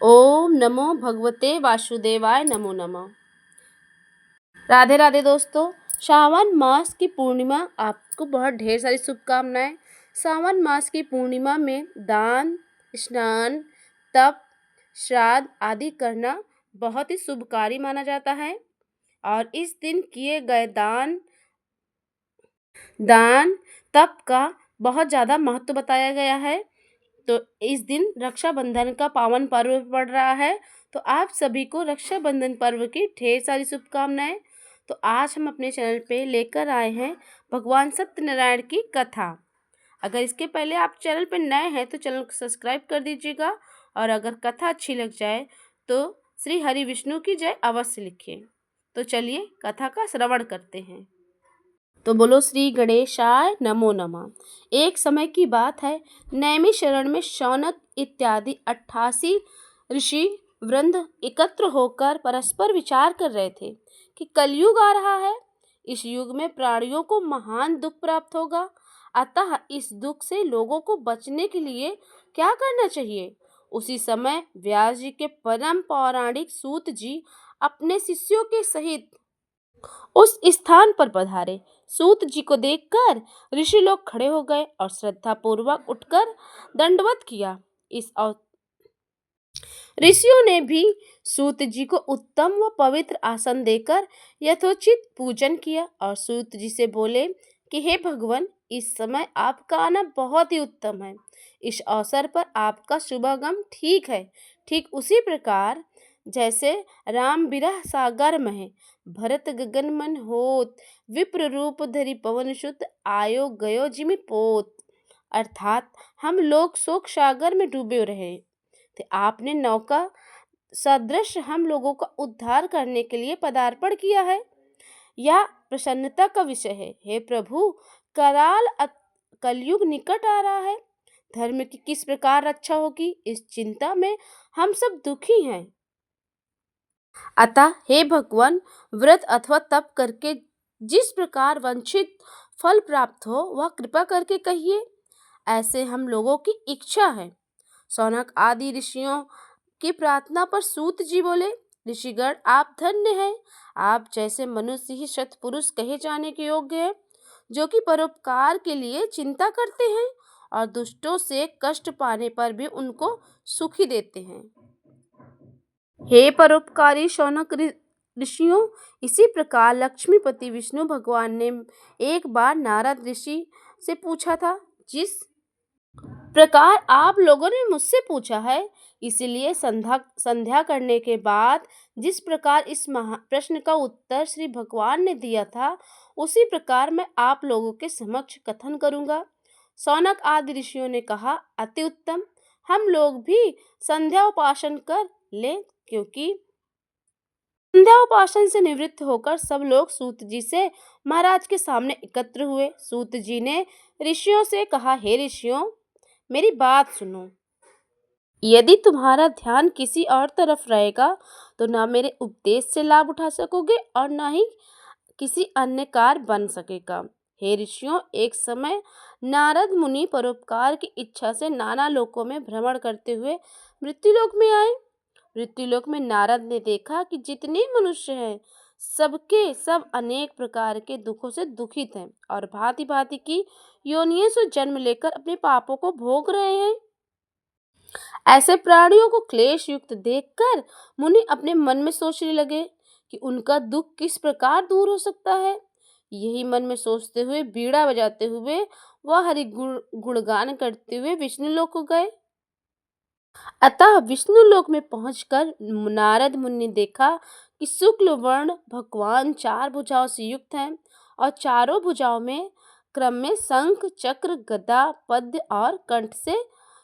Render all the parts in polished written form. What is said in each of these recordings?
ओम नमो भगवते वासुदेवाय नमो नमः। राधे राधे दोस्तों। सावन मास की पूर्णिमा आपको बहुत ढेर सारी शुभकामनाएं। सावन मास की पूर्णिमा में दान, स्नान, तप, श्राद्ध आदि करना बहुत ही शुभकारी माना जाता है। और इस दिन किए गए दान तप का बहुत ज़्यादा महत्व बताया गया है। तो इस दिन रक्षाबंधन का पावन पर्व पड़ रहा है। तो आप सभी को रक्षाबंधन पर्व की ढेर सारी शुभकामनाएं। तो आज हम अपने चैनल पे लेकर आए हैं भगवान सत्यनारायण की कथा। अगर इसके पहले आप चैनल पे नए हैं तो चैनल को सब्सक्राइब कर दीजिएगा। और अगर कथा अच्छी लग जाए तो श्री हरि विष्णु की जय अवश्य लिखिए। तो चलिए कथा का श्रवण करते हैं। तो बोलो श्री गणेशाय नमो नमः। एक समय की बात है, नैमिषारण्य में शौनक इत्यादि 88 ऋषि वृंद एकत्र होकर परस्पर विचार कर रहे थे कि कलयुग आ रहा है। इस युग में प्राणियों को महान दुख प्राप्त होगा। अतः इस दुख से लोगों को बचने के लिए क्या करना चाहिए। उसी समय व्यास जी के परम पौराणिक सूत जी अपने शिष्यों के सहित उस स्थान पर पधारे। सूत जी को देखकर ऋषि लोग खड़े हो गए और श्रद्धा पूर्वक उठकर दंडवत किया। ऋषियों ने भी सूत जी को उत्तम व पवित्र आसन देकर यथोचित पूजन किया और सूत जी से बोले कि हे भगवान, इस समय आपका आना बहुत ही उत्तम है। इस अवसर पर आपका शुभागम ठीक है। ठीक उसी प्रकार जैसे राम बिरह सागर में भरत गगन मन होत, विप्र रूप धरि पवन सुत आयो गयो जिमि पोत। अर्थात हम लोग शोक सागर में डूबे रहे थे, आपने नौका सदृश हम लोगों का उद्धार करने के लिए पदार्पण किया है। यह प्रसन्नता का विषय है। हे प्रभु, कलयुग निकट आ रहा है। धर्म की किस प्रकार रक्षा होगी, इस चिंता में हम सब दुखी हैं। अतः हे भगवान, व्रत अथवा तप करके जिस प्रकार वांछित फल प्राप्त हो वह कृपा करके कहिए। ऐसे हम लोगों की इच्छा है। शौनक आदि ऋषियों की प्रार्थना पर सूत जी बोले, ऋषिगण आप धन्य हैं। आप जैसे मनुष्य ही सत्पुरुष कहे जाने के योग्य है, जो कि परोपकार के लिए चिंता करते हैं और दुष्टों से कष्ट पाने पर भी उनको सुखी देते हैं। हे परोपकारी शौनक ऋषियों, इसी प्रकार लक्ष्मीपति विष्णु भगवान ने एक बार नारद ऋषि से पूछा था, जिस प्रकार आप लोगों ने मुझसे पूछा है, इसलिए संध्या करने के बाद जिस प्रकार इस प्रश्न का उत्तर श्री भगवान ने दिया था, उसी प्रकार मैं आप लोगों के समक्ष कथन करूंगा। शौनक आदि ऋषियों ने कहा, अति उत्तम, हम लोग भी संध्या उपासन कर लें। क्योंकि संध्या उपासन से निवृत्त होकर सब लोग सूत जी से महाराज के सामने एकत्र हुए। सूत जी ने ऋषियों से कहा, हे ऋषियों, मेरी बात सुनो। यदि तुम्हारा ध्यान किसी और तरफ रहेगा तो ना मेरे उपदेश से लाभ उठा सकोगे और ना ही किसी अन्य कार्य बन सकेगा। हे ऋषियों, एक समय नारद मुनि परोपकार की इच्छा से नाना लोकों में भ्रमण करते हुए मृत्युलोक में आए। मृत्युलोक में नारद ने देखा कि जितने मनुष्य हैं सबके सब अनेक प्रकार के दुखों से दुखित हैं और भांति भांति की योनियों से जन्म लेकर अपने पापों को भोग रहे हैं। ऐसे प्राणियों को क्लेश युक्त देखकर मुनि अपने मन में सोचने लगे कि उनका दुख किस प्रकार दूर हो सकता है। यही मन में सोचते हुए बीड़ा बजाते हुए वह हरि गुणगान करते हुए विष्णु लोक को गए। अतः विष्णु लोक में पहुंचकर नारद मुनि ने देखा कि शुक्ल वर्ण भगवान 4 भुजाओं से युक्त हैं और चारों भुजाओं में क्रम में शंख, चक्र, गदा, पद्म और कंठ से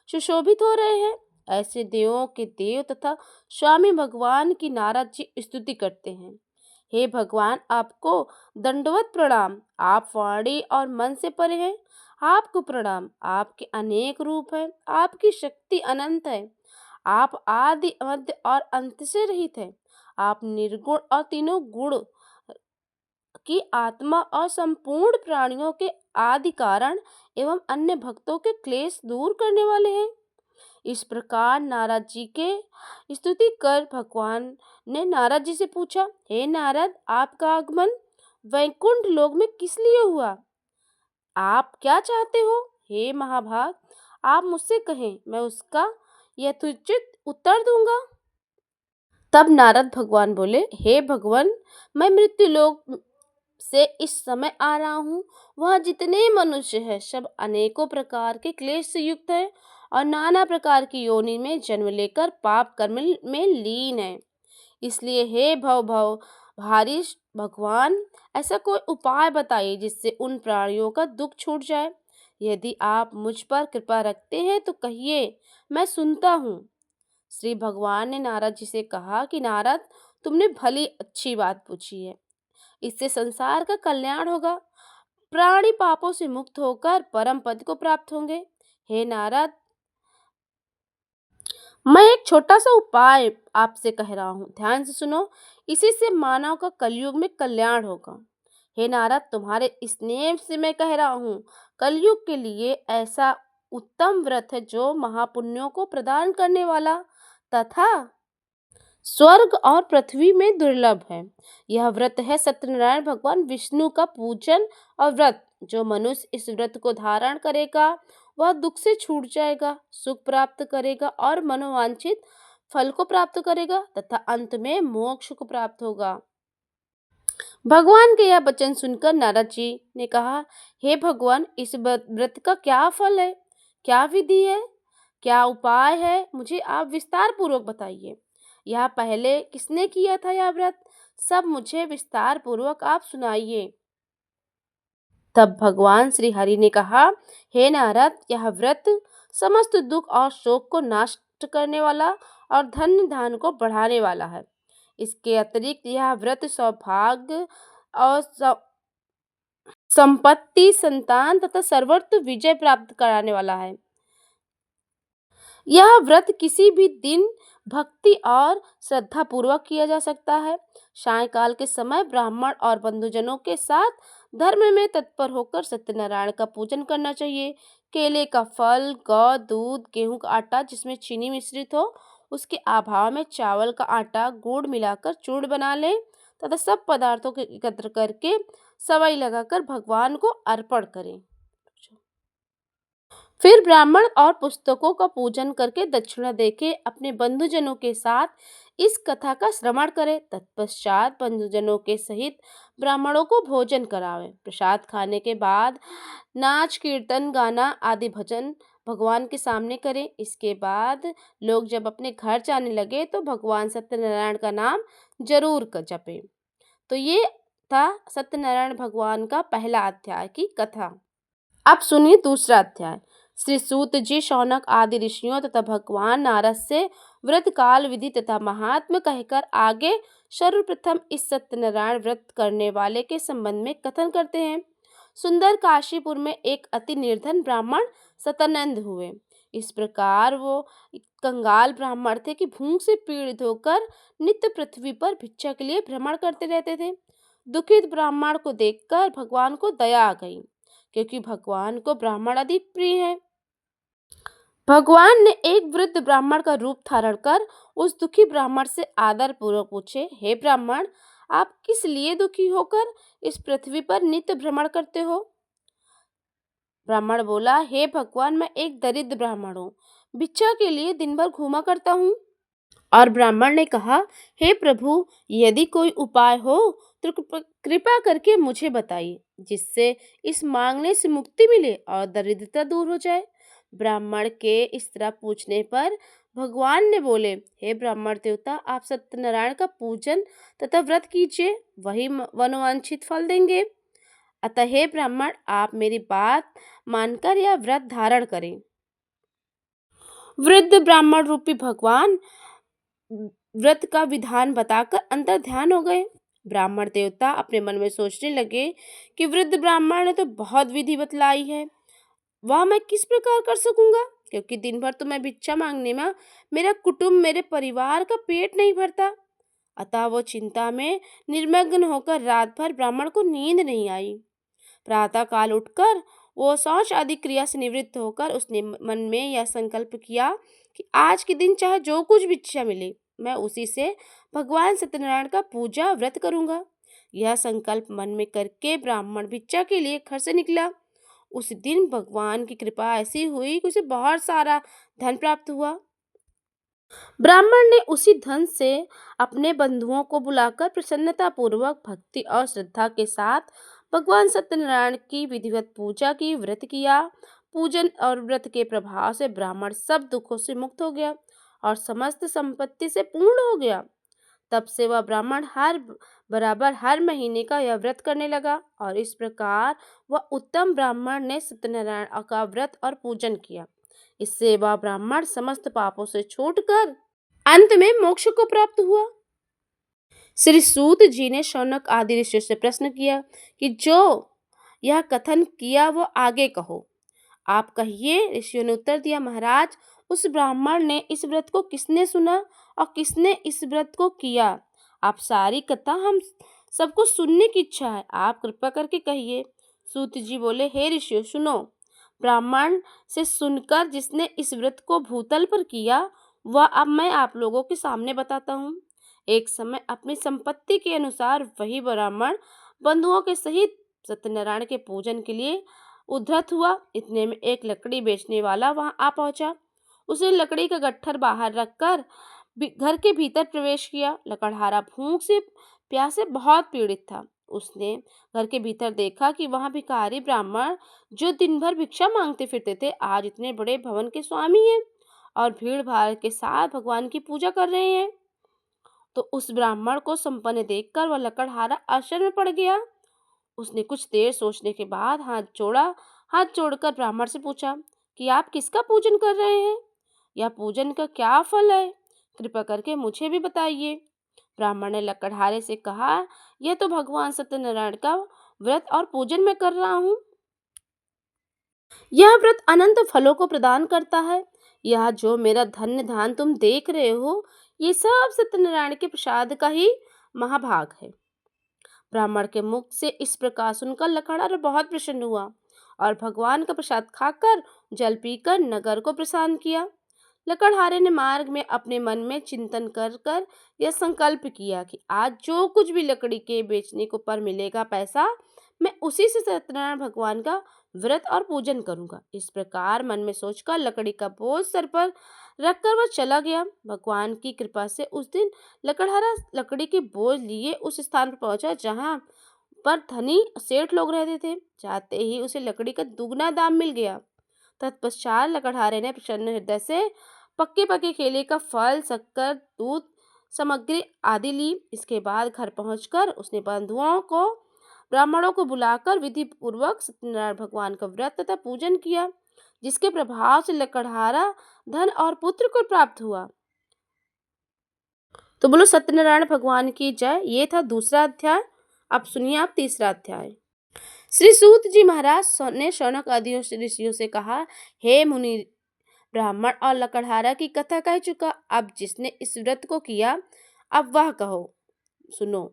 सुशोभित हो रहे हैं। ऐसे देवों के देव तथा स्वामी भगवान की नारद जी स्तुति करते हैं। हे भगवान, आपको दंडवत प्रणाम। आप वाणी और मन से परे हैं। आपको प्रणाम। आपके अनेक रूप हैं। आपकी शक्ति अनंत है। आप आदि मध्य और अंत से रहित हैं। आप निर्गुण और तीनों गुण की आत्मा और संपूर्ण प्राणियों के आदि कारण एवं अन्य भक्तों के क्लेश दूर करने वाले हैं। इस प्रकार नारद जी के स्तुति कर भगवान ने नारद जी से पूछा, हे नारद, आपका आगमन वैकुंठ लोक में किस लिए हुआ? आप क्या चाहते हो? हे महाभाग, आप मुझसे कहें, मैं उसका यथोचित उत्तर दूंगा। तब नारद भगवान बोले, हे भगवान, मैं मृत्यु लोक से इस समय आ रहा हूँ। वह जितने मनुष्य है सब अनेकों प्रकार के क्लेश से युक्त है और नाना प्रकार की योनि में जन्म लेकर पाप कर्म में लीन है। इसलिए हे भव भव भारी भगवान, ऐसा कोई उपाय बताइए जिससे उन प्राणियों का दुख छूट जाए। यदि आप मुझ पर कृपा रखते हैं तो कहिए, मैं सुनता हूँ। श्री भगवान ने नारद जी से कहा कि नारद, तुमने भली अच्छी बात पूछी है। इससे संसार का कल्याण होगा। प्राणी पापों से मुक्त होकर परम पद को प्राप्त होंगे। हे नारद, मैं एक छोटा सा उपाय आपसे कह रहा हूँ, ध्यान से सुनो। इसी से मानव का कलयुग में कल्याण होगा। हे नारद, तुम्हारे स्नेह से मैं कह रहा हूँ, कलयुग के लिए ऐसा उत्तम व्रत है जो महापुण्यों को प्रदान करने वाला तथा स्वर्ग और पृथ्वी में दुर्लभ है। यह व्रत है सत्यनारायण भगवान विष्णु का पूजन और व्रत। जो मनुष्य इस व्रत को धारण करेगा वह दुख से छूट जाएगा, सुख प्राप्त करेगा और मनोवांछित फल को प्राप्त करेगा तथा अंत में मोक्ष को प्राप्त होगा। भगवान के यह वचन सुनकर नारद जी ने कहा, हे भगवान, इस व्रत का क्या फल है, क्या विधि है, क्या उपाय है, मुझे आप विस्तार पूर्वक बताइए। यह पहले किसने किया था यह व्रत, सब मुझे विस्तार पूर्वक आप सुनाइए। तब भगवान श्री हरि ने कहा, हे नारद, यह व्रत समस्त दुख और शोक को नष्ट करने वाला और धन धान को बढ़ाने वाला है। इसके अतिरिक्त यह व्रत सौभाग्य और संपत्ति, संतान तथा सर्वत्र विजय प्राप्त कराने वाला है। यह व्रत किसी भी दिन भक्ति और श्रद्धा पूर्वक किया जा सकता है। सायंकाल के समय ब्राह्मण और बंधुजनों के साथ धर्म में तत्पर होकर सत्यनारायण का पूजन करना चाहिए। केले का फल, गौ, दूध, गेहूं का आटा जिसमें चीनी मिश्रित हो, उसके अभाव में चावल का आटा, गुड़ मिलाकर चूर्ण बना ले तथा सब पदार्थों को एकत्र करके सवई लगाकर भगवान को अर्पण करें। फिर ब्राह्मण और पुस्तकों का पूजन करके दक्षिणा देके अपने बंधुजनों के साथ इस कथा का श्रवण करें। तत्पश्चात बंधुजनों के सहित ब्राह्मणों को भोजन करावें। प्रसाद खाने के बाद नाच, कीर्तन, गाना आदि भजन भगवान के सामने करें। इसके बाद लोग जब अपने घर जाने लगे तो भगवान सत्यनारायण का नाम जरूर जपें। तो ये था सत्यनारायण भगवान का पहला अध्याय की कथा। अब सुनिए दूसरा अध्याय। श्री सूत जी शौनक आदि ऋषियों तथा भगवान नारद से व्रत काल विधि तथा महात्म कहकर आगे सर्वप्रथम इस सत्यनारायण व्रत करने वाले के संबंध में कथन करते हैं। सुंदर काशीपुर में एक अति निर्धन ब्राह्मण सतानंद हुए। इस प्रकार वो कंगाल ब्राह्मण थे कि भूख से पीड़ित होकर नित्य पृथ्वी पर भिक्षा के लिए भ्रमण करते रहते थे। दुखित ब्राह्मण को देखकर भगवान को दया आ गई, क्योंकि भगवान को ब्राह्मण अधिक प्रिय है। भगवान ने एक वृद्ध ब्राह्मण का रूप धारण कर उस दुखी ब्राह्मण से आदर पूर्वक पूछे, हे ब्राह्मण, आप किस लिए दुखी होकर इस पृथ्वी पर नित्य भ्रमण करते हो? ब्राह्मण बोला, हे भगवान, मैं एक दरिद्र ब्राह्मण हूँ, भिक्षा के लिए दिन भर घूमा करता हूँ। और ब्राह्मण ने कहा, हे प्रभु, यदि कोई उपाय हो तो कृपा करके मुझे बताइए, जिससे इस मांगने से मुक्ति मिले और दरिद्रता दूर हो जाए। ब्राह्मण के इस तरह पूछने पर भगवान ने बोले, हे ब्राह्मण देवता, आप सत्यनारायण का पूजन तथा व्रत कीजिए, वही मनोवांछित फल देंगे। अतः हे ब्राह्मण, आप मेरी बात मानकर यह व्रत धारण करें। वृद्ध ब्राह्मण रूपी भगवान व्रत का विधान बताकर अंतर ध्यान हो गए। ब्राह्मण देवता अपने मन में सोचने लगे कि वृद्ध ब्राह्मण ने तो बहुत विधि बतलाई है, वह मैं किस प्रकार कर सकूंगा, क्योंकि दिन भर तो मैं भिक्षा मांगने में मेरा कुटुंब, मेरे परिवार का पेट नहीं भरता। अतः वो चिंता में निर्मग्न होकर रात भर ब्राह्मण को नींद नहीं आई। प्रातः काल उठकर वो शौच आदि क्रिया से निवृत्त होकर उसने मन में यह संकल्प किया कि आज के दिन चाहे जो कुछ भी इच्छा मिले, मैं उसी से भगवान सत्यनारायण का पूजा व्रत करूंगा। यह संकल्प मन में करके ब्राह्मण भिक्षा के लिए घर से निकला। उस दिन भगवान की कृपा ऐसी हुई कि उसे बहुत सारा धन प्राप्त हुआ। ब्राह्मण ने उसी धन से अपने बंधुओं को बुलाकर प्रसन्नता पूर्वक भक्ति और श्रद्धा के साथ भगवान सत्यनारायण की विधिवत पूजा की, व्रत किया। पूजन और व्रत के प्रभाव से ब्राह्मण सब दुखों से मुक्त हो गया और समस्त संपत्ति से पूर्ण हो गया। तब से वह ब्राह्मण हर बराबर हर महीने का यह व्रत करने लगा और इस प्रकार वह उत्तम ब्राह्मण ने सत्यनारायण का व्रत और पूजन किया। इससे वह ब्राह्मण समस्त पापों से छूटकर अंत में मोक्ष को प्राप्त हुआ। श्री सूत जी ने शौनक आदि ऋषियों से प्रश्न किया कि जो यह कथन किया वो आगे कहो। आप कहिए। ऋषियों ने उत्तर दिया, महाराज, उस ब्राह्मण ने इस व्रत को किसने सुना और किसने इस व्रत को किया? आप सारी कथा हम सबको सुनने की इच्छा है, आप कृपा करके कहिए। सूत जी बोले, हे ऋषियों, सुनो। ब्राह्मण से सुनकर जिसने इस व्रत को भूतल पर किया वह अब मैं आप लोगों के सामने बताता हूँ। एक समय अपनी संपत्ति के अनुसार वही ब्राह्मण बंधुओं के सहित सत्यनारायण के पूजन के लिए उद्धत हुआ। इतने में एक लकड़ी बेचने वाला वहां आ पहुंचा। उसने लकड़ी का गट्ठर बाहर रखकर घर के भीतर प्रवेश किया। लकड़हारा भूख से प्यासे बहुत पीड़ित था। उसने घर के भीतर देखा कि वहां भिखारी ब्राह्मण जो दिन भर भिक्षा मांगते फिरते थे आज इतने बड़े भवन के स्वामी हैं और भीड़ भाड़ के साथ भगवान की पूजा कर रहे हैं। तो उस ब्राह्मण को संपन्न देखकर वह लकड़हारा आश्चर्य में पड़ गया। उसने कुछ देर सोचने के बाद हाथ जोड़कर ब्राह्मण से पूछा कि आप किसका पूजन कर रहे हैं? यह पूजन का क्या फल है? कृपा करके मुझे भी बताइए। ब्राह्मण ने लकड़हारे से कहा, यह तो भगवान सत्यनारायण का व्रत और पूजन मैं कर रहा हूँ। यह व्रत अनंत फलों को प्रदान करता है। यह जो मेरा धन्य धान तुम देख रहे हो, ये सब सत्यनारायण के प्रसाद का ही महाभाग है। ब्राह्मण के मुख से इस प्रकार सुनकर लकड़हारा बहुत प्रसन्न हुआ और भगवान का प्रसाद खाकर जल पीकर नगर को प्रसन्न किया। लकड़हारे ने मार्ग में अपने मन में चिंतन कर कर यह संकल्प किया कि आज जो कुछ भी लकड़ी के बेचने को पर मिलेगा पैसा, मैं उसी से सत्यनारायण भगवान का व्रत और पूजन करूंगा। इस प्रकार मन में सोचकर लकड़ी का बोझ सर पर रखकर वह चला गया। भगवान की कृपा से उस दिन लकड़हारा लकड़ी के बोझ लिए उस स्थान पर पहुंचा जहां पर धनी सेठ लोग रहते थे। जाते ही उसे लकड़ी का दुगना दाम मिल गया। तत्पश्चात लकड़हारे ने प्रसन्न हृदय से पक्के पक्के केले का फल, शक्कर, दूध, सामग्री आदि ली। इसके बाद घर पहुंचकर उसने ब्राह्मणों को बुलाकर विधि पूर्वक सत्यनारायण भगवान का व्रत तथा पूजन किया, जिसके प्रभाव से लकड़हारा धन और पुत्र को प्राप्त हुआ। तो बोलो सत्यनारायण भगवान की जय। ये था दूसरा अध्याय। अब सुनिए आप तीसरा अध्याय। श्री सूत जी महाराज ने शौनक आदि ऋषियों से कहा, हे मुनि, ब्राह्मण और लकड़हारा की कथा कह चुका, अब जिसने इस व्रत को किया अब वह कहो। सुनो।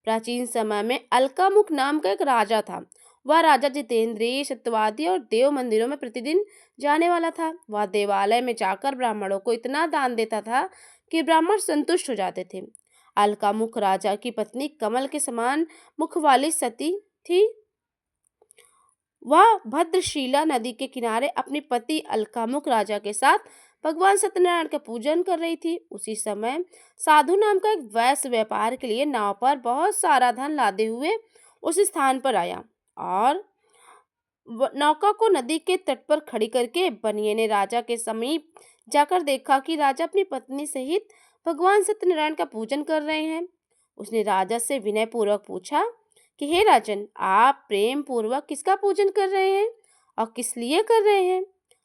प्राचीन समय में अलकामुख नाम का एक राजा था। वह राजा जितेंद्रिय, सत्यवादी और देव मंदिरों में प्रतिदिन जाने वाला था। वह देवालय में जाकर ब्राह्मणों को इतना दान देता था कि ब्राह्मण संतुष्ट हो जाते थे। अलकामुख राजा की पत्नी कमल के समान मुख वाली सती थी। वह भद्रशीला नदी के किनारे अपने पति अलकामुख राजा के साथ भगवान सत्यनारायण का पूजन कर रही थी। उसी समय साधु नाम का एक वैश्य व्यापार के लिए नाव पर बहुत सारा धन लादे हुए उस स्थान पर आया और नौका को नदी के तट पर खड़ी करके बनिए ने राजा के समीप जाकर देखा कि राजा अपनी पत्नी सहित भगवान सत्यनारायण का पूजन कर रहे हैं। उसने राजा से विनय पूर्वक पूछा कि हे राजन, आप प्रेम पूर्वक किसका पूजन कर रहे हैं और किस लिए कर रहे हैं?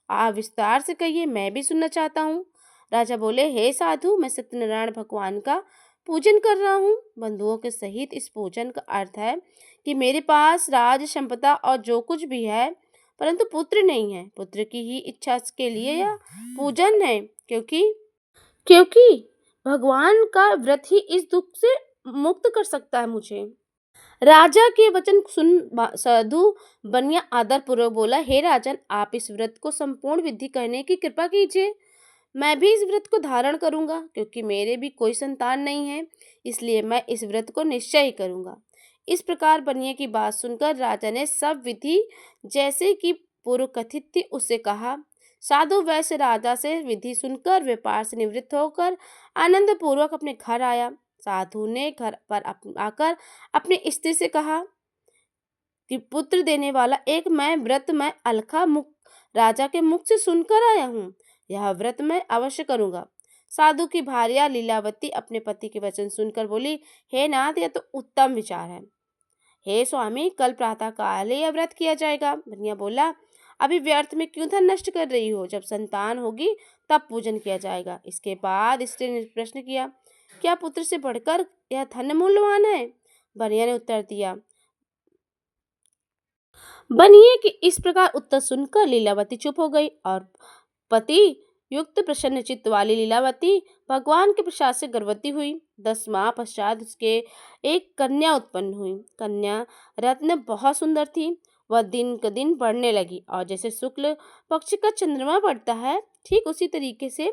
आप विस्तार से कहिए, मैं भी सुनना चाहता हूँ। राजा बोले, हे साधु, मैं सत्यनारायण भगवान का पूजन कर रहा हूँ। बंधुओं के सहित इस पूजन का अर्थ है कि मेरे पास राज संपदा और जो कुछ भी है, परंतु पुत्र नहीं है। पुत्र की ही इच्छा के लिए यह पूजन है, क्योंकि भगवान का व्रत ही इस दुख से मुक्त कर सकता है मुझे। राजा के वचन सुन साधु बनिया आदर पूर्वक बोला, हे राजन, आप इस व्रत को संपूर्ण विधि करने की कृपा कीजिए। मैं भी इस व्रत को धारण करूंगा, क्योंकि मेरे भी कोई संतान नहीं है, इसलिए मैं इस व्रत को निश्चय ही करूंगा। इस प्रकार बनिए की बात सुनकर राजा ने सब विधि जैसे कि पूर्व कथित थी उसे कहा। साधु वैश्य राजा से विधि सुनकर व्यापार से निवृत्त होकर आनंद पूर्वक अपने घर आया। साधु ने घर पर आकर अपनी स्त्री से कहा कि पुत्र देने वाला एक मैं व्रत मैं अलखा मुख राजा के मुख से सुनकर आया हूँ। यह व्रत मैं अवश्य करूंगा। साधु की भार्या लीलावती अपने पति के वचन सुनकर बोली, हे नाथ, यह तो उत्तम विचार है। हे स्वामी, कल प्रातः काल ही यह व्रत किया जाएगा। बनिया बोला, अभी व्यर्थ में क्यों धन नष्ट कर रही हो? जब संतान होगी तब पूजन किया जाएगा। इसके बाद स्त्री ने प्रश्न किया, क्या पुत्र से बढ़कर यह धन मूल्यवान है? बनिया ने उत्तर दिया। बनिए कि इस प्रकार उत्तर सुनकर लीलावती चुप हो गई और पति युक्त प्रसन्न चित्त वाली लीलावती भगवान के प्रसाद से गर्भवती हुई। 10 माह पश्चात उसके एक कन्या उत्पन्न हुई। कन्या रत्न बहुत सुंदर थी। वह दिन क दिन बढ़ने लगी और जैसे शुक्ल पक्ष का चंद्रमा बढ़ता है, ठीक उसी तरीके से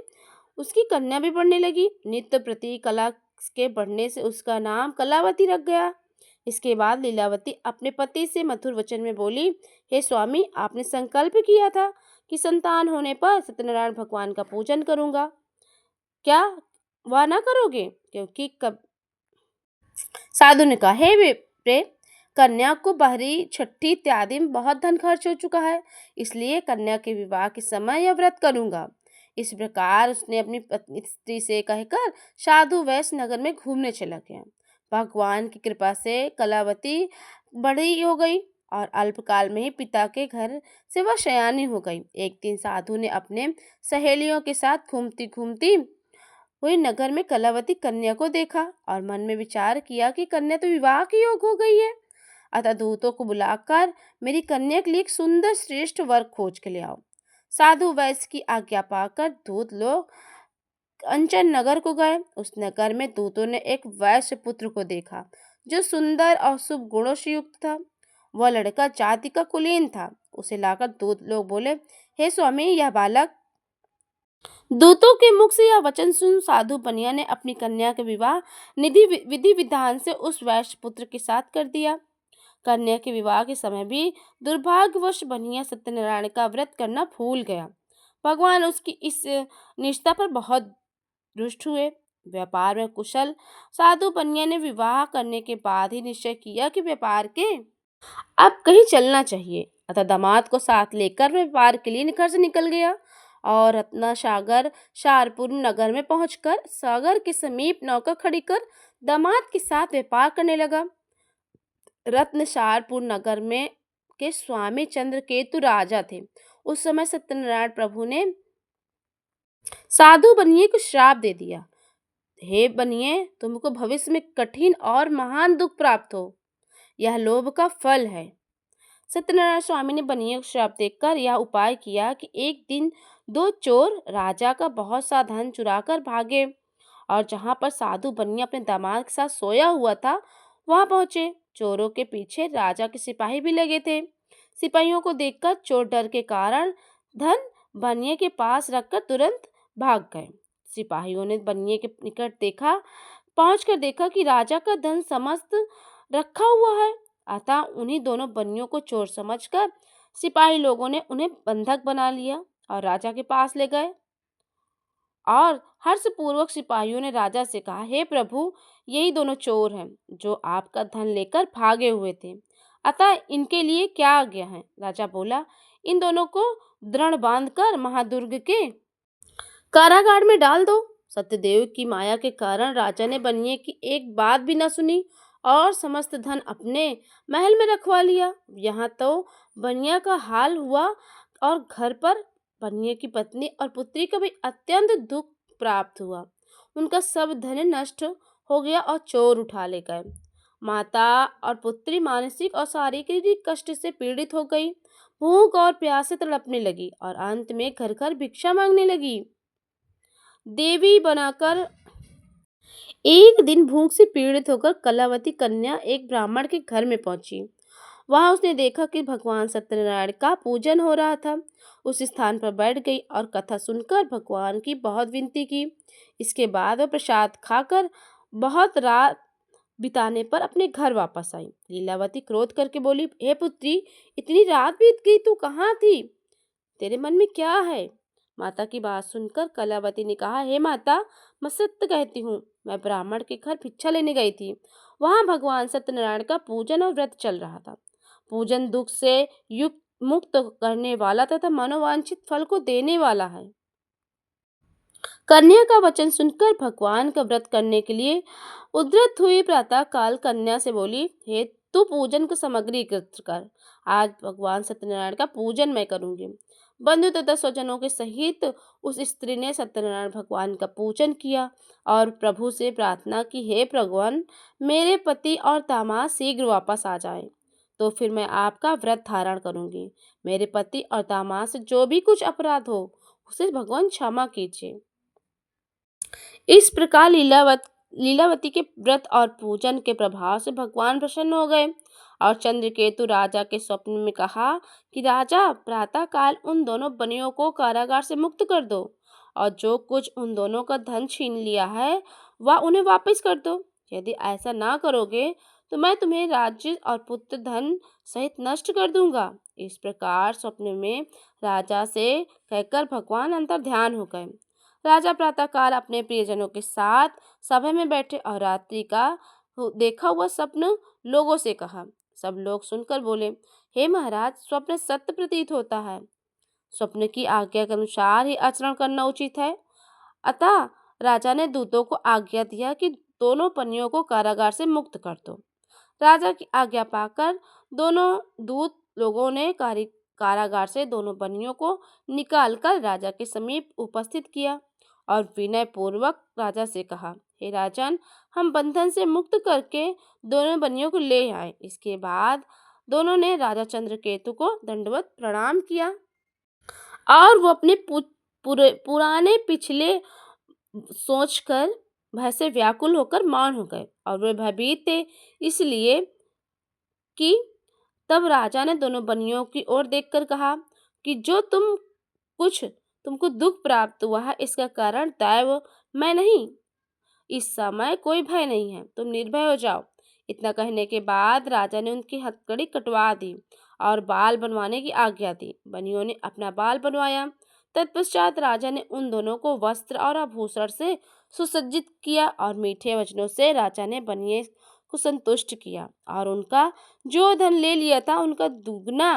उसकी कन्या भी बढ़ने लगी। नित्य प्रति कला के बढ़ने से उसका नाम कलावती रख गया। इसके बाद लीलावती अपने पति से मधुर वचन में बोली, हे स्वामी, आपने संकल्प किया था कि संतान होने पर सत्यनारायण भगवान का पूजन करूंगा, क्या वह ना करोगे? क्योंकि कब साधु ने कहा, हे विप्रे, कन्या को बहरी छठी इत्यादि में बहुत धन खर्च हो चुका है, इसलिए कन्या के विवाह के समय यह व्रत करूंगा। इस प्रकार उसने अपनी पत्नी स्त्री से कहकर साधु वैश्य नगर में घूमने चला गया। भगवान की कृपा से कलावती बड़ी हो गई और अल्पकाल में ही पिता के घर से वह शयानी हो गई। एक दिन साधु ने अपने सहेलियों के साथ घूमती घूमती हुई नगर में कलावती कन्या को देखा और मन में विचार किया कि कन्या तो विवाह के योग हो गई है, अतः दूतों को बुलाकर मेरी कन्या के लिए एक सुंदर श्रेष्ठ वर खोज के ले आओ। साधु वैश्य की आज्ञा पाकर दूत लोग अंचन नगर को गए। उस नगर में दूतों ने एक वैश्य पुत्र को देखा जो सुंदर और शुभ गुणों से युक्त था। वह लड़का जाति का कुलीन था। उसे लाकर दूत लोग बोले, हे स्वामी, यह बालक। दूतों के मुख से यह वचन सुन साधु बनिया ने अपनी कन्या के विवाह विधि विधान से उस वैश्य पुत्र के साथ कर दिया। कन्या के विवाह के समय भी दुर्भाग्यवश बनिया सत्यनारायण का व्रत करना भूल गया। भगवान उसकी इस निष्ठा पर बहुत रुष्ट हुए। व्यापार में कुशल साधु बनिया ने विवाह करने के बाद ही निश्चय किया कि व्यापार के अब कहीं चलना चाहिए, अतः दामाद को साथ लेकर व्यापार के लिए घर से निकल गया और रत्ना सागर शारपुर नगर में पहुंचकर सागर के समीप नौका खड़ी कर दामाद के साथ व्यापार करने लगा। रत्न शारपुर नगर में के स्वामी चंद्रकेतु राजा थे। उस समय सत्यनारायण प्रभु ने साधु बनिए को श्राप दे दिया, हे बनिए, तुमको भविष्य में कठिन और महान दुख प्राप्त हो, यह लोभ का फल है। सत्यनारायण स्वामी ने बनिए को श्राप देकर यह उपाय किया कि एक दिन 2 चोर राजा का बहुत सा धन चुराकर भागे और जहां पर साधु बनिया अपने दामाद के साथ सोया हुआ था वहां पहुंचे। चोरों के पीछे राजा के सिपाही भी लगे थे। सिपाहियों को देखकर चोर डर के कारण धन बनिए के पास रखकर तुरंत भाग गए। सिपाहियों ने बनिए के निकट पहुंचकर देखा कि राजा का धन समस्त रखा हुआ है, अतः उन्हीं दोनों बनियों को चोर समझकर सिपाही लोगों ने उन्हें बंधक बना लिया और राजा के पास ले गए। और हर्षपूर्वक सिपाहियों ने राजा से कहा, हे प्रभु, यही दोनों चोर हैं जो आपका धन लेकर भागे हुए थे, अतः इनके लिए क्या आज्ञा है? राजा बोला, इन दोनों को दृढ़ बांधकर महादुर्ग के कारागार में डाल दो। सत्यदेव की माया के कारण राजा ने बनिए की एक बात भी न सुनी और समस्त धन अपने महल में रखवा लिया। यहाँ तो बनिया का हाल हुआ और घर पर बनिए की पत्नी और पुत्री को भी अत्यंत दुख प्राप्त हुआ। उनका सब धन नष्ट हो गया और चोर उठा ले गए। माता और पुत्री मानसिक और शारीरिक कष्ट से पीड़ित हो गई, भूख और प्यास से तड़पने लगी और अंत में घर घर भिक्षा मांगने लगी। देवी बनाकर एक दिन भूख से पीड़ित होकर कलावती कन्या एक ब्राह्मण के घर में पहुंची। वहां उसने देखा कि भगवान सत्यनारायण का पूजन हो रहा था। उस स्थान पर बैठ गई और कथा सुनकर भगवान की बहुत विनती की। इसके बाद वह प्रसाद खाकर बहुत रात बिताने पर अपने घर वापस आई। लीलावती क्रोध करके बोली, हे पुत्री, इतनी रात बीत गई, तू कहाँ थी? तेरे मन में क्या है? माता की बात सुनकर कलावती ने कहा, हे माता, मैं सत्य कहती हूँ, मैं ब्राह्मण के घर भिक्षा लेने गई थी। वहां भगवान सत्यनारायण का पूजन और व्रत चल रहा था। पूजन दुख से युक्त मुक्त करने वाला तथा मनोवांछित फल को देने वाला है। कन्या का वचन सुनकर भगवान का व्रत करने के लिए उद्धत हुई प्रातः काल कन्या से बोली, हे तू पूजन की सामग्री एकत्र कर। आज भगवान सत्यनारायण का पूजन मैं करूंगी। बंधु तथा स्वजनों के सहित उस स्त्री ने सत्यनारायण भगवान का पूजन किया और प्रभु से प्रार्थना की, हे भगवान, मेरे पति और दामाद शीघ्र वापस आ जाएं, तो फिर मैं आपका व्रत धारण करूंगी। मेरे पति और दामाद से जो भी कुछ अपराध हो उसे भगवान क्षमा कीजिए। इस प्रकार लीलावती के व्रत और पूजन के प्रभाव से भगवान प्रसन्न हो गए और चंद्रकेतु राजा के स्वप्न में कहा कि राजा, प्रातः काल उन दोनों बनियों को कारागार से मुक्त कर दो और जो कुछ उन दोनों का धन छीन लिया है वह उन्हें वापस कर दो। यदि ऐसा ना करोगे तो मैं तुम्हें राज्य और पुत्र धन सहित नष्ट कर दूंगा। इस प्रकार स्वप्न में राजा से कहकर भगवान अंतर ध्यान हो गए। राजा प्रातःकाल अपने प्रियजनों के साथ सभा में बैठे और रात्रि का देखा हुआ स्वप्न लोगों से कहा। सब लोग सुनकर बोले, हे महाराज, स्वप्न सत्य प्रतीत होता है। स्वप्न की आज्ञा के अनुसार ही आचरण करना उचित है। अतः राजा ने दूतों को आज्ञा दिया कि दोनों पनियों को कारागार से मुक्त कर दो। राजा की आज्ञा पाकर दोनों दूत लोगों ने कारागार से दोनों बनियों को निकालकर राजा के समीप उपस्थित किया और विनय पूर्वक राजा से कहा, हे राजन, हम बंधन से मुक्त करके दोनों बनियों को ले आए। इसके बाद दोनों ने राजा चंद्रकेतु को दंडवत प्रणाम किया और वो अपने पुराने पिछले सोचकर भय से व्याकुल होकर मौन हो गए और वे भयभीत थे, इसलिए कि तब राजा ने दोनों बनियों की ओर देखकर कहा कि जो तुमको दुख प्राप्त हुआ है, इसका कारण दैव मैं नहीं। इस समय कोई भय नहीं है, तुम निर्भय हो जाओ। इतना कहने के बाद राजा ने उनकी हथकड़ी कटवा दी और बाल बनवाने की आज्ञा दी। बनियों ने अपना बाल बनवाया। तत्पश्चात राजा ने उन दोनों को वस्त्र और आभूषण से सुसज्जित किया और मीठे वचनों से राजा ने बनिए को संतुष्ट किया और उनका जो धन ले लिया था उनका दुगना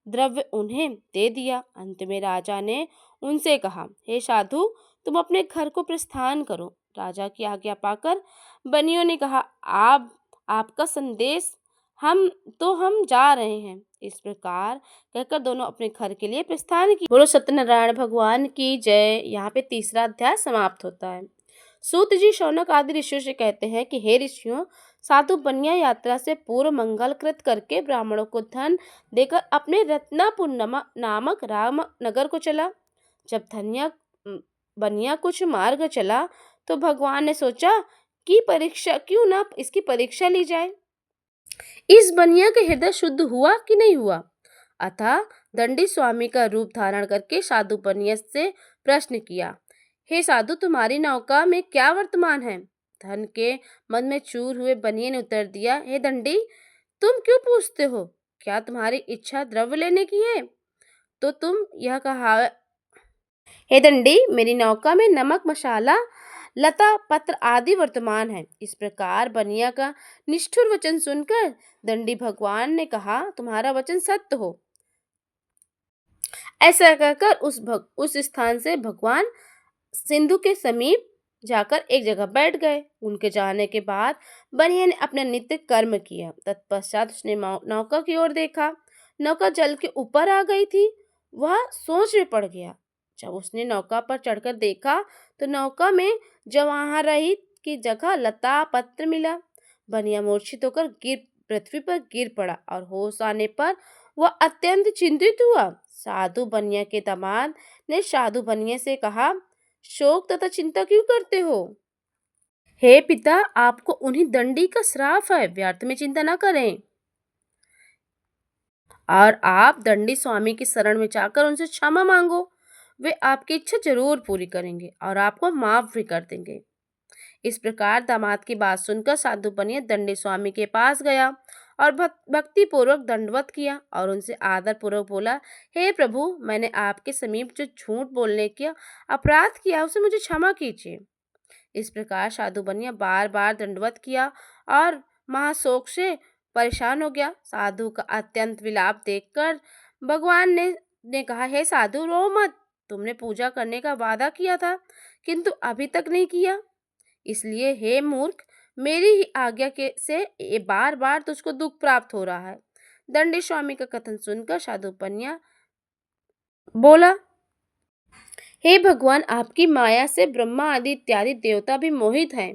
द्रव्य उन्हें दे दिया। अंत में राजा ने उनसे कहा, हे साधु, तुम अपने घर को प्रस्थान करो। राजा की आज्ञा पाकर बनियों ने कहा, आपका संदेश हम जा रहे हैं। इस प्रकार कहकर दोनों अपने घर के लिए प्रस्थान किया। बोलो सत्यनारायण भगवान की जय। यहाँ पे तीसरा अध्याय समाप्त होता है। सूत जी शौनक आदि ऋषियों से कहते हैं कि हे ऋषियों, साधु बनिया यात्रा से पूर्व मंगल कृत करके ब्राह्मणों को धन देकर अपने रत्नापुर नामक राम नगर को चला। जब बनिया कुछ मार्ग चला तो भगवान ने सोचा कि क्यों ना इसकी परीक्षा ली जाए। इस बनिया का हृदय शुद्ध हुआ कि नहीं हुआ। अतः दंडी स्वामी का रूप धारण करके साधु बनिया से प्रश्न किया, हे साधु, तुम्हारी नौका में क्या वर्तमान है? धन के मन में चूर हुए बनिए ने उत्तर दिया, हे दंडी, तुम क्यों पूछते हो? क्या तुम्हारी इच्छा द्रव्य लेने की है? तो तुम यह कहा, हे दंडी, मेरी नौका में नमक, मसाला, लता पत्र आदि वर्तमान है। इस प्रकार बनिया का निष्ठुर वचन सुनकर दंडी भगवान ने कहा, तुम्हारा वचन सत्य हो। ऐसा कहकर उस स्थान से भगवान सिंधु के समीप जाकर एक जगह बैठ गए। उनके जाने के बाद बनिया ने अपना नित्य कर्म किया। तत्पश्चात उसने नौका की ओर देखा। नौका जल के ऊपर आ गई थी। वह सोच में पड़ गया। जब उसने नौका पर चढ़कर देखा तो नौका में जवाहर रहित की जगह लता पत्र मिला। बनिया मूर्छित होकर पृथ्वी पर गिर पड़ा और होश आने पर वह अत्यंत चिंतित हुआ। साधु बनिया के दामाद ने साधु बनिया से कहा, शोक तथा चिंता क्यों करते हो? हे पिता, आपको उन्हीं दंडी का श्राप है, व्यर्थ में चिंता न करें। और आप दंडी स्वामी की शरण में जाकर उनसे क्षमा मांगो। वे आपकी इच्छा जरूर पूरी करेंगे और आपको माफ भी कर देंगे। इस प्रकार दामाद की बात सुनकर साधु बनिया दंडी स्वामी के पास गया और भक्ति पूर्वक दंडवत किया और उनसे आदर पूर्वक बोला, हे प्रभु, मैंने आपके समीप जो झूठ बोलने का अपराध किया उसे मुझे क्षमा कीजिए। इस प्रकार साधु बनिया बार बार दंडवत किया और महाशोक से परेशान हो गया। साधु का अत्यंत विलाप देखकर भगवान ने कहा, हे साधु, रो मत। तुमने पूजा करने का वादा किया था किंतु अभी तक नहीं किया, इसलिए हे मूर्ख, मेरी ही आज्ञा के से ये बार बार तुझको दुख प्राप्त हो रहा है। दंडी स्वामी का कथन सुनकर साधु बनिया बोला, हे भगवान, आपकी माया से ब्रह्मा आदि इत्यादि देवता भी मोहित हैं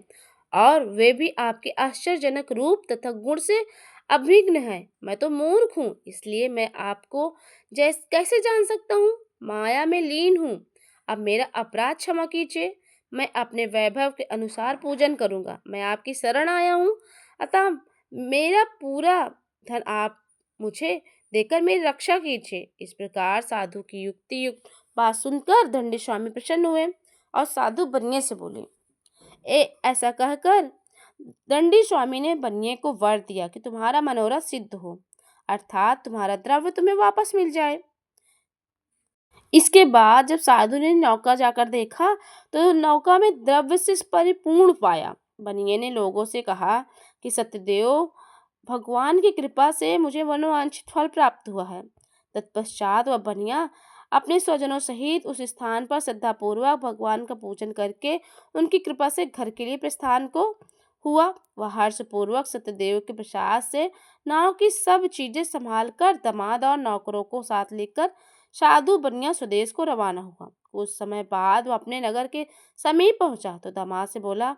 और वे भी आपके आश्चर्यजनक रूप तथा गुण से अभिज्ञ हैं। मैं तो मूर्ख हूँ, इसलिए मैं आपको कैसे जान सकता हूँ। माया में लीन हूँ। अब मेरा अपराध क्षमा कीजिए। मैं अपने वैभव के अनुसार पूजन करूंगा। मैं आपकी शरण आया हूँ, अतः मेरा पूरा धन आप मुझे देकर मेरी रक्षा कीजिए। इस प्रकार साधु की युक्ति युक्त बात सुनकर दंडी स्वामी प्रसन्न हुए और साधु बन्ये से बोले, ऐसा कहकर दंडी स्वामी ने बन्ये को वर दिया कि तुम्हारा मनोरथ सिद्ध हो, अर्थात तुम्हारा द्रव्य तुम्हें वापस मिल जाए। इसके बाद जब साधु ने नौका जाकर देखा तो नौका में द्रव्य से परिपूर्ण पाया। बनिए ने लोगों से कहा कि सत्यदेव, भगवान की कृपा से मुझे मनोवांछित फल प्राप्त हुआ है। तत्पश्चात वह बनिया अपने स्वजनों सहित उस स्थान पर श्रद्धापूर्वक भगवान का पूजन करके उनकी कृपा से घर के लिए प्रस्थान को हुआ। वह हर्षपूर्वक सत्यदेव के प्रसाद से नाव की सब चीजें संभाल कर दामाद और नौकरों को साथ लेकर साधु बनिया स्वदेश को रवाना हुआ। कुछ समय बाद वह अपने नगर के समीप पहुंचा तो दामाद से बोला,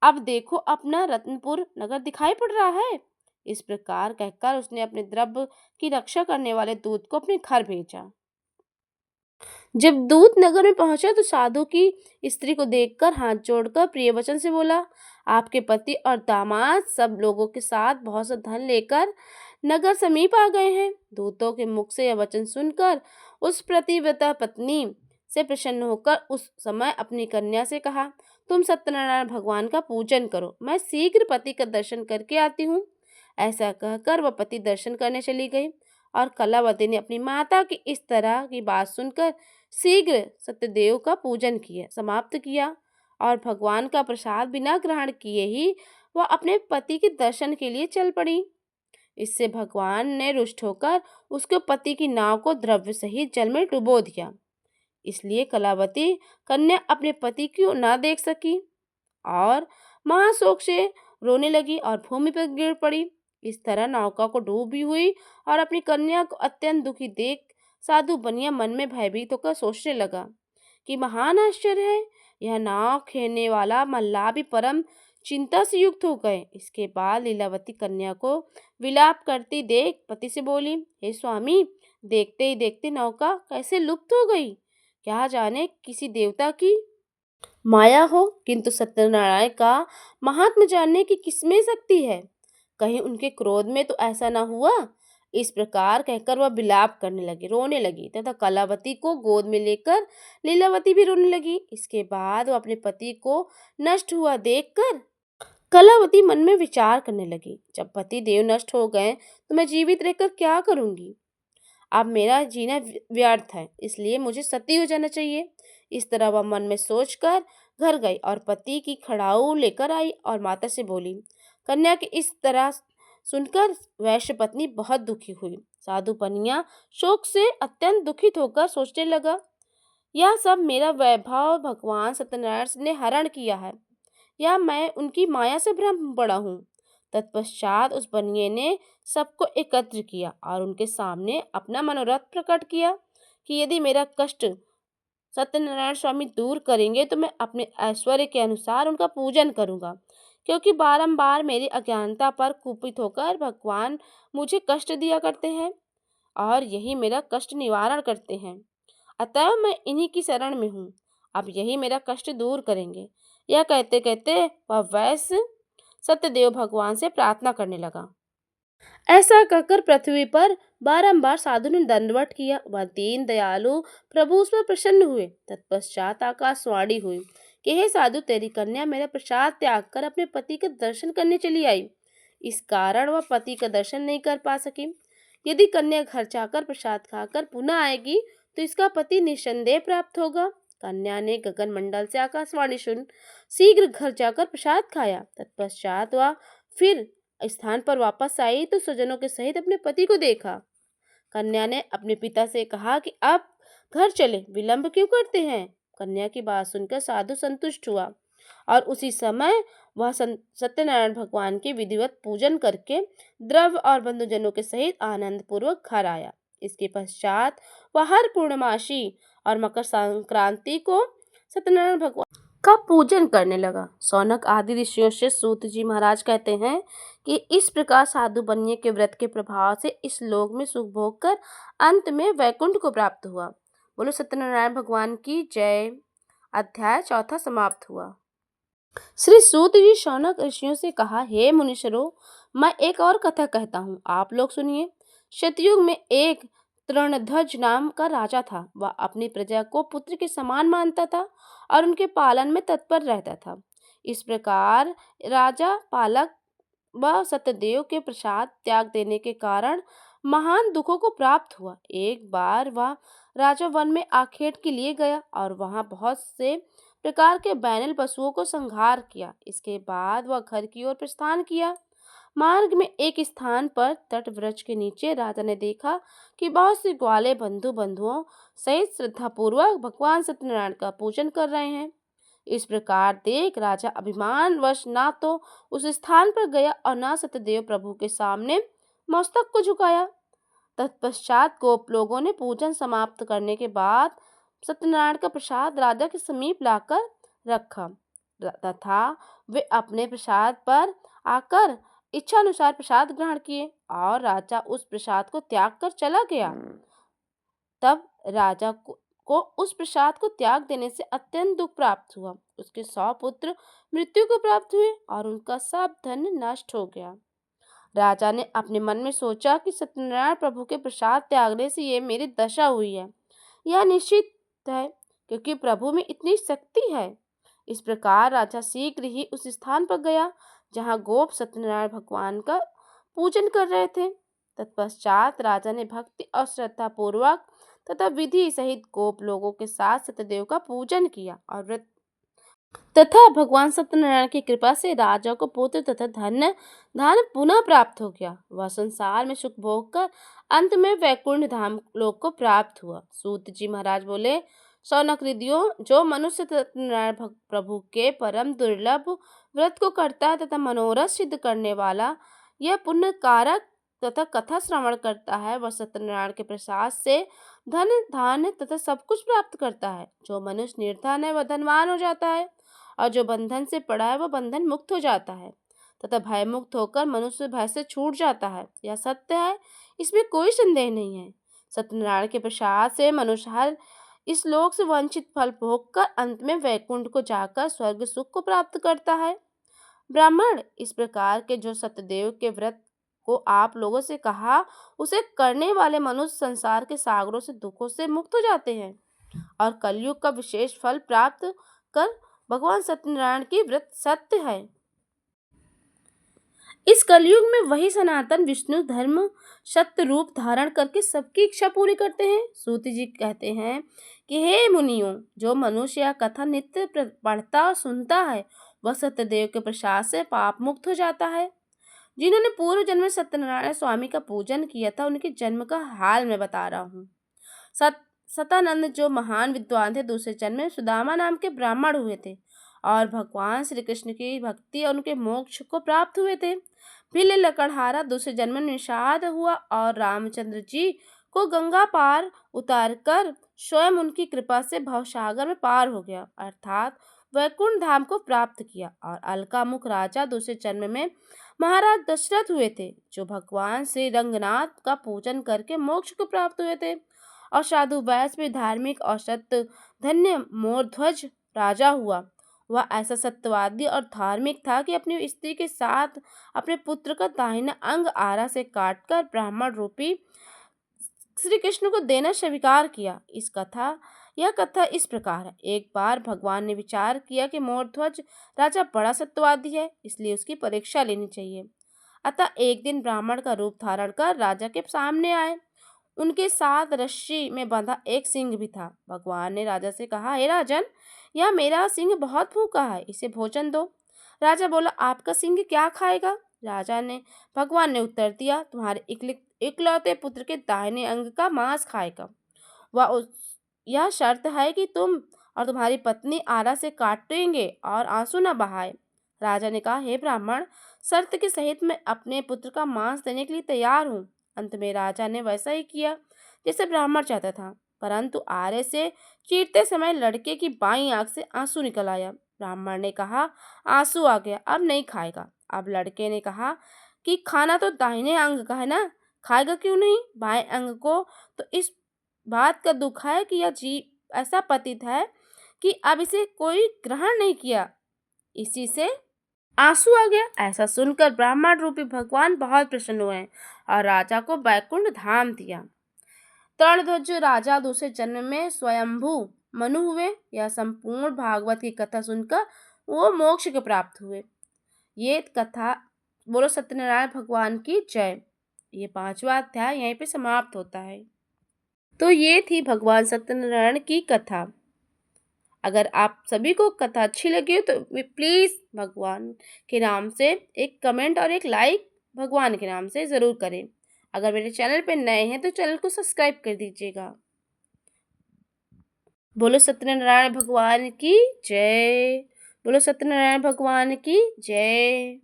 अब देखो, अपना रत्नपुर नगर दिखाई पड़ रहा है। इस प्रकार कहकर उसने अपने द्रव्य की रक्षा करने वाले दूत को अपने घर भेजा। जब दूत नगर में पहुंचा तो साधु की स्त्री को देखकर हाथ जोड़कर प्रिय वचन से बोला, आपके पति और दामाद सब लोगों के साथ बहुत सा धन लेकर नगर समीप आ गए हैं। दूतों के मुख से यह वचन सुनकर उस प्रतिव्रता पत्नी से प्रसन्न होकर उस समय अपनी कन्या से कहा, तुम सत्यनारायण भगवान का पूजन करो, मैं शीघ्र पति का दर्शन करके आती हूँ। ऐसा कहकर वह पति दर्शन करने चली गई और कलावती ने अपनी माता की इस तरह की बात सुनकर शीघ्र सत्यदेव का पूजन किया समाप्त किया और भगवान का प्रसाद बिना ग्रहण किए ही वह अपने पति के दर्शन के लिए चल पड़ी। इससे भगवान ने रुष्ट होकर उसके पति की नाव को द्रव्य सहित जल में डुबो दिया। इसलिए कलावती कन्या अपने पति को न देख सकी और महाशोक से रोने लगी और भूमि पर गिर पड़ी। इस तरह नौका को डूबी हुई और अपनी कन्या को अत्यंत दुखी देख साधु बनिया मन में भयभीत होकर सोचने लगा कि महान आश्चर्य है, यह नाव खेने वाला मल्लाह भी परम चिंता से युक्त हो गए। इसके बाद लीलावती कन्या को विलाप करती देख पति से बोली, हे स्वामी, देखते ही देखते नौका कैसे लुप्त हो गई। क्या जाने किसी देवता की माया हो, किंतु सत्यनारायण का महात्म जानने की किसमें शक्ति है। कहीं उनके क्रोध में तो ऐसा न हुआ। इस प्रकार कहकर वह विलाप करने लगी, रोने लगी तथा कलावती को गोद में लेकर लीलावती भी रोने लगी। इसके बाद वह अपने पति को नष्ट हुआ देखकर कलावती मन में विचार करने लगी, जब पति देव नष्ट हो गए तो मैं जीवित रहकर क्या करूंगी। अब मेरा जीना व्यर्थ है, इसलिए मुझे सती हो जाना चाहिए। इस तरह वह मन में सोचकर घर गई और पति की खड़ाऊ लेकर आई और माता से बोली। कन्या की इस तरह सुनकर वैश्य पत्नी बहुत दुखी हुई। साधु बनिया शोक से अत्यंत दुखित होकर सोचने लगा, यह सब मेरा वैभव भगवान सत्यनारायण ने हरण किया है या मैं उनकी माया से भ्रम पड़ा हूँ। तत्पश्चात उस बनिए ने सबको एकत्र किया और उनके सामने अपना मनोरथ प्रकट किया कि यदि मेरा कष्ट सत्यनारायण स्वामी दूर करेंगे तो मैं अपने ऐश्वर्य के अनुसार उनका पूजन करूंगा, क्योंकि बारंबार मेरी अज्ञानता पर कुपित होकर भगवान मुझे कष्ट दिया करते हैं और यही मेरा कष्ट निवारण करते हैं। अतः मैं इन्हीं की शरण में हूँ, अब यही मेरा कष्ट दूर करेंगे। यह कहते कहते वह वैश्य सत्यदेव भगवान से प्रार्थना करने लगा। ऐसा कहकर पृथ्वी पर बारंबार साधु ने दंडवत किया। वह दीन दयालु प्रभु उस पर प्रसन्न हुए। तत्पश्चात आकाशवाणी हुई कि हे साधु, तेरी कन्या मेरा प्रसाद त्याग कर अपने पति के दर्शन करने चली आई। इस कारण वह पति का दर्शन नहीं कर पा सकी। यदि कन्या घर जाकर प्रसाद खाकर पुनः आएगी तो इसका पति निस्संदेह प्राप्त होगा। कन्या ने गगन मंडल से आकाशवाणी सुन शीघ्र घर जाकर प्रसाद खाया। तत्पश्चात वह फिर स्थान पर वापस आई तो स्वजनों के सहित अपने पति को देखा। कन्या ने अपने पिता से कहा कि अब घर चले, विलंब क्यों करते हैं। कन्या की बात सुनकर साधु संतुष्ट हुआ और उसी समय वह सत्यनारायण भगवान के विधिवत पूजन करके द्रव्य और बंधुजनों के सहित आनंद पूर्वक घर आया। इसके पश्चात वह हर पूर्णमासी और मकर संक्रांति को सत्यनारायण भगवान का पूजन करने लगा। शौनक आदि ऋषियों से सूत जी महाराज कहते हैं कि इस प्रकार साधु बनने के व्रत के प्रभाव से इस लोक में सुख भोग कर अंत में वैकुंठ को प्राप्त हुआ। बोलो सत्यनारायण भगवान की जय। अध्याय 4 समाप्त हुआ। श्री सूत जी शौनक ऋषियों से कहा, हे मुनीश्वरों, मैं एक और कथा कहता हूँ, आप लोग सुनिए। सतयुग में एक तृणध्वज नाम का राजा था। वह अपनी प्रजा को पुत्र के समान मानता था और उनके पालन में तत्पर रहता था। इस प्रकार राजा पालक व सत्यदेव के प्रसाद त्याग देने के कारण महान दुखों को प्राप्त हुआ। एक बार वह राजा वन में आखेट के लिए गया और वहां बहुत से प्रकार के बैनल पशुओं को संहार किया। इसके बाद वह घर की ओर प्रस्थान किया। मार्ग में एक स्थान पर तट वृक्ष के नीचे राजा ने देखा कि बहुत से ग्वाले बंधुओं सहित श्रद्धापूर्वक भगवान सत्यनारायण का पूजन कर रहे हैं। इस प्रकार देख राजा अभिमानवश ना तो उस स्थान पर गया और ना सत्यदेव प्रभु के सामने मस्तक को झुकाया। तत्पश्चात गोप लोगों ने पूजन समाप्त करने के बाद सत्यनारायण का प्रसाद राजा के समीप लाकर रखा तथा वे अपने प्रसाद पर आकर इच्छा अनुसार प्रसाद ग्रहण किए और राजा उस प्रसाद को त्याग कर चला गया। तब राजा को उस प्रसाद को त्याग देने से अत्यंत दुख प्राप्त हुआ। उसके 100 पुत्र मृत्यु को प्राप्त हुए और उनका सब धन नष्ट हो गया। राजा ने अपने मन में सोचा कि सत्यनारायण प्रभु के प्रसाद त्यागने से ये मेरी दशा हुई है। यह निश्चित है क्योंकि प्रभु में इतनी शक्ति है। इस प्रकार राजा शीघ्र ही उस स्थान पर गया जहाँ गोप सत्यनारायण भगवान का पूजन कर रहे थे। तत्पश्चात राजा ने भक्ति और श्रद्धा पूर्वक तथा विधि सहित गोप लोगों के साथ सत्यदेव का पूजन किया और व्रत तथा भगवान सत्यनारायण की कृपा से राजा को पुत्र तथा धन पुनः प्राप्त हो गया। वह संसार में सुख भोग कर अंत में वैकुंठ धाम लोक को प्राप्त हुआ। सूत जी महाराज बोले, शौनक ऋषियों, जो मनुष्य सत्यनारायण प्रभु के परम दुर्लभ व्रत को करता है तथा मनोरथ सिद्ध करने वाला यह पुण्य कारक तथा कथा श्रवण करता है, वह सत्यनारायण के प्रसाद से धन धान्य तथा सब कुछ प्राप्त करता है। जो मनुष्य निर्धन है वह धनवान हो जाता है और जो बंधन से पड़ा है वह बंधन मुक्त हो जाता है तथा भय मुक्त होकर मनुष्य भय से छूट जाता है। यह सत्य है, इसमें कोई संदेह नहीं है। सत्यनारायण के प्रसाद से मनुष्य हर इस लोक से वंचित फल भोग कर अंत में वैकुंठ को जाकर स्वर्ग सुख को प्राप्त करता है। ब्राह्मण, इस प्रकार के जो सत्यदेव के व्रत को आप लोगों से कहा, उसे करने वाले मनुष्य संसार के सागरों से दुखों से मुक्त हो जाते हैं और कलयुग का विशेष फल प्राप्त कर भगवान सत्यनारायण की व्रत सत्य है। इस कलयुग में वही सनातन विष्णु धर्म सत्य रूप धारण करके सबकी इच्छा पूरी करते हैं। सूत जी कहते हैं कि हे मुनियों, जो मनुष्य यह कथा नित्य पढ़ता और सुनता है वह सत्यदेव के प्रसाद से पाप मुक्त हो जाता है। जिन्होंने पूर्व जन्म में सत्यनारायण स्वामी का पूजन किया था उनके जन्म का हाल मैं बता रहा हूँ। सतानंद जो महान विद्वान थे, दूसरे जन्म में सुदामा नाम के ब्राह्मण हुए थे और भगवान श्री कृष्ण की भक्ति और उनके मोक्ष को प्राप्त हुए थे। भिल्ल लकड़हारा दूसरे जन्म में निषाद हुआ और रामचंद्र जी को गंगा पार उतारकर स्वयं उनकी कृपा से भवसागर में पार हो गया अर्थात वैकुंठ धाम को प्राप्त किया। और अलकामुख राजा दूसरे जन्म में महाराज दशरथ हुए थे, जो भगवान श्री रंगनाथ का पूजन करके मोक्ष को प्राप्त हुए थे। और साधु वैश्य में धार्मिक और सत्य धन्य मोरध्वज राजा हुआ वह ऐसा सत्यवादी और धार्मिक था कि अपनी स्त्री के साथ अपने पुत्र का दाहिना अंग आरा से काटकर ब्राह्मण रूपी श्री कृष्ण को देना स्वीकार किया। यह कथा इस प्रकार है। एक बार भगवान ने विचार किया कि मोरध्वज राजा बड़ा सत्यवादी है, इसलिए उसकी परीक्षा लेनी चाहिए। अतः एक दिन ब्राह्मण का रूप धारण कर राजा के सामने आए। उनके साथ रस्सी में बंधा एक सिंह भी था। भगवान ने राजा से कहा, हे राजन, यह मेरा सिंह बहुत भूखा है, इसे भोजन दो। राजा बोला, आपका सिंह क्या खाएगा? भगवान ने उत्तर दिया, तुम्हारे इकलौते पुत्र के दाहिने अंग का मांस खाएगा। वह उस यह शर्त है कि तुम और तुम्हारी पत्नी आरा से काटेंगे और आंसू न बहाए। राजा ने कहा, हे ब्राह्मण, शर्त के सहित मैं अपने पुत्र का मांस देने के लिए तैयार हूँ। अंत में राजा ने वैसा ही किया जैसे ब्राह्मण चाहता था, परंतु आरे से चीरते समय लड़के की बाईं आंख से आंसू निकल आया। ब्राह्मण ने कहा, आंसू आ गया, अब नहीं खाएगा। अब लड़के ने कहा कि खाना तो दाहिने अंग का है ना, खाएगा क्यों नहीं? बाएं अंग को तो इस बात का दुख है कि यह जीव ऐसा पतित है कि अब इसे कोई ग्रहण नहीं किया, इसी से आंसू आ गया। ऐसा सुनकर ब्राह्मण रूपी भगवान बहुत प्रसन्न हुए और राजा को बैकुंठ धाम दिया। तरणध्वज राजा दूसरे जन्म में स्वयंभू मनु हुए। यह संपूर्ण भागवत की कथा सुनकर वो मोक्ष को प्राप्त हुए। ये कथा बोलो सत्यनारायण भगवान की जय। ये 5वां अध्याय यहीं पे समाप्त होता है। तो ये थी भगवान सत्यनारायण की कथा। अगर आप सभी को कथा अच्छी लगी हो तो प्लीज़ भगवान के नाम से एक कमेंट और एक लाइक भगवान के नाम से ज़रूर करें। अगर मेरे चैनल पे नए हैं तो चैनल को सब्सक्राइब कर दीजिएगा। बोलो सत्यनारायण भगवान की जय। बोलो सत्यनारायण भगवान की जय।